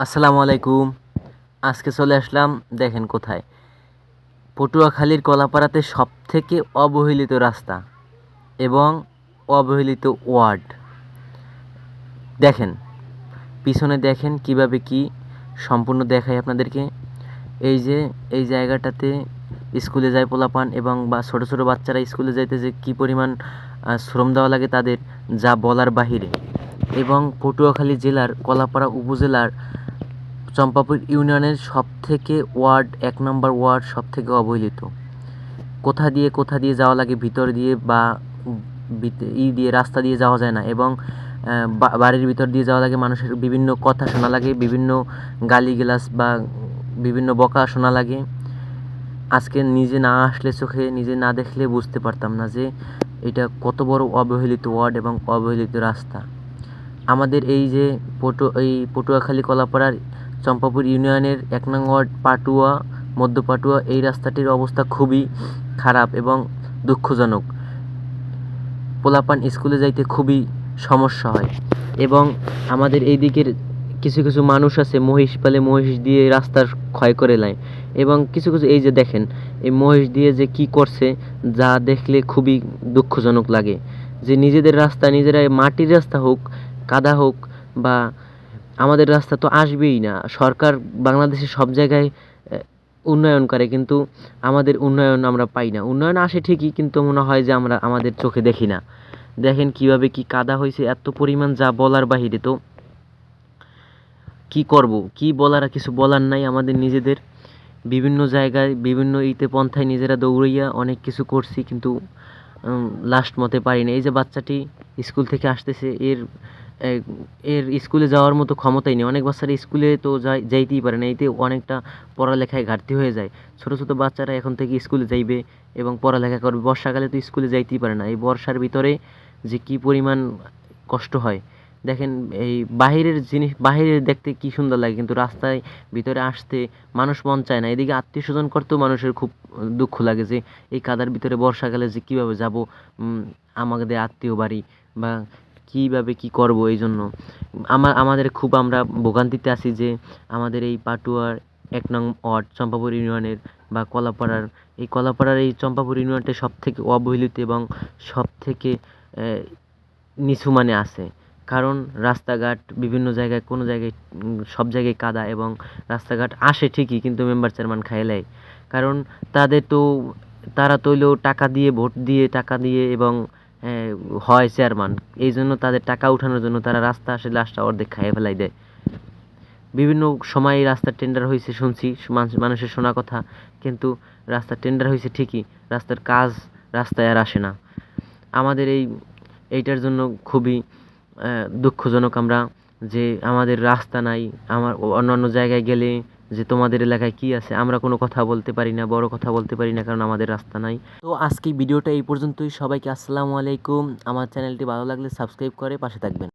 আসসালামু আলাইকুম। আজকে চলে আসলাম দেখেন কোথায়, পটুয়াখালীর কলাপাড়াতে সবথেকে অবহেলিত রাস্তা এবং অবহেলিত ওয়ার্ড। দেখেন পিছনে দেখেন কিভাবে কি সম্পূর্ণ দেখাই আপনাদেরকে। এই যে এই জায়গাটাতে স্কুলে যায় পোলাপান এবং বা ছোটো ছোটো বাচ্চারা স্কুলে যাইতে যে কী পরিমাণ শ্রম দেওয়া লাগে তাদের, যা বলার বাহিরে। এবং পটুয়াখালী জেলার কলাপাড়া উপজেলার চম্পাপুর ইউনিয়নের সবথেকে ওয়ার্ড ১ নম্বর ওয়ার্ড সবথেকে অবহেলিত। কোথা দিয়ে যাওয়া লাগে, ভিতর দিয়ে বা দিয়ে রাস্তা দিয়ে যাওয়া যায় না এবং বাড়ির ভিতর দিয়ে যাওয়া লাগে। মানুষের বিভিন্ন কথা শোনা লাগে, বিভিন্ন গালিগালাজ বা বিভিন্ন বকা শোনা লাগে। আজকে নিজে না আসলে, চোখে নিজে না দেখলে বুঝতে পারতাম না যে এটা কত বড় অবহেলিত ওয়ার্ড এবং অবহেলিত রাস্তা। আমাদের এই যে পটুয়াখালী কলাপাড়ার চম্পাপুর ইউনিয়নের ১ নং ওয়ার্ড পাটুয়া, মধ্য পাটুয়া, এই রাস্তাটির অবস্থা খুবই খারাপ এবং দুঃখজনক। পোলাপান স্কুলে যাইতে খুবই সমস্যা হয় এবং আমাদের এই দিকের কিছু কিছু মানুষ আছে মহিষ পালে, মহিষ দিয়ে রাস্তার ক্ষয় করে নেয় এবং কিছু কিছু এই যে দেখেন এই মহিষ দিয়ে যে কি করছে, যা দেখলে খুবই দুঃখজনক লাগে। যে নিজেদের রাস্তা নিজেরাই, মাটির রাস্তা হোক, কাদা হোক বা আমাদের রাস্তা তো আসবেই না। সরকার বাংলাদেশের সব জায়গায় উন্নয়ন করে, কিন্তু আমাদের উন্নয়ন আমরা পাই না। উন্নয়ন আসে ঠিকই, কিন্তু মনে হয় যে আমরা আমাদের চোখে দেখি না। দেখেন কিভাবে কি কাদা হয়েছে, এত পরিমাণ যা বলার বাহিরে। তো কি করব, কি বলার, কিছু বলার নাই আমাদের নিজেদের। বিভিন্ন জায়গায় বিভিন্ন পন্থায় নিজেরা দৌড়াইয়া অনেক কিছু করছি, কিন্তু লাস্ট মতে পারি না। এই যে বাচ্চাটি স্কুল থেকে আসতেছে, এর এর স্কুলে যাওয়ার মতো ক্ষমতাই নেই। অনেক বাচ্চারা স্কুলে তো যাইতেই পারে না, এতে অনেকটা পড়ালেখায় ঘাটতি হয়ে যায়। ছোটো ছোটো বাচ্চারা এখন থেকে স্কুলে যাইবে এবং পড়ালেখা করবে। বর্ষাকালে তো স্কুলে যাইতেই পারে না। এই বর্ষার ভিতরে যে কী পরিমাণ কষ্ট হয় দেখেন। এই বাহিরের জিনিস বাহিরের দেখতে কি সুন্দর লাগে, কিন্তু রাস্তায় ভিতরে আসতে মানুষ মন চায় না। এদিকে আত্মীয় স্বজন করতেও মানুষের খুব দুঃখ লাগে যে এই কাদার ভিতরে বর্ষাকালে যে কীভাবে যাব আমাদের আত্মীয় বাড়ি, বা কীভাবে কি করব। এই জন্য আমাদের খুব আমরা ভোগান্তিতে আছি যে আমাদের এই পাটুয়ার ১ নং ওয়ার্ড চম্পাপুর ইউনিয়নের বা কলাপাড়ার এই চম্পাপুর ইউনিয়নটা সবথেকে অবহেলিত এবং সবথেকে নিচু মানে আছে। কারণ রাস্তাঘাট বিভিন্ন জায়গায়, কোনো জায়গায় সব জায়গায় কাদা এবং রাস্তাঘাট আসে ঠিকই, কিন্তু মেম্বার চেয়ারম্যান খাইয়ে নেয়। কারণ তারা তৈলেও টাকা দিয়ে, ভোট দিয়ে, টাকা দিয়ে এবং হয় চেয়ারম্যান। এই জন্য তাদের টাকা উঠানোর জন্য তারা রাস্তা আসে লাস্টে অর্ধেক খাইয়ে ফেলাই দেয়। বিভিন্ন সময় এই রাস্তার টেন্ডার হয়েছে শুনছি, মানুষের শোনা কথা, কিন্তু রাস্তার টেন্ডার হয়েছে ঠিকই, রাস্তার কাজ রাস্তায় আর আসে না। আমাদের এইটার জন্য খুবই দুঃখজনক আমরা, যে আমাদের রাস্তা নাই। অন্যান্য জায়গায় গেলে যে তোমাদের এলাকায় কি আছে, আমরা কোনো কথা বলতে পারি না, বড় কথা বলতে পারি না, কারণ আমাদের রাস্তা নাই। তো আজকে ভিডিওটা এই পর্যন্তই। সবাইকে আসসালামু আলাইকুম। আমার চ্যানেলটি ভালো লাগলে সাবস্ক্রাইব করে পাশে থাকবেন।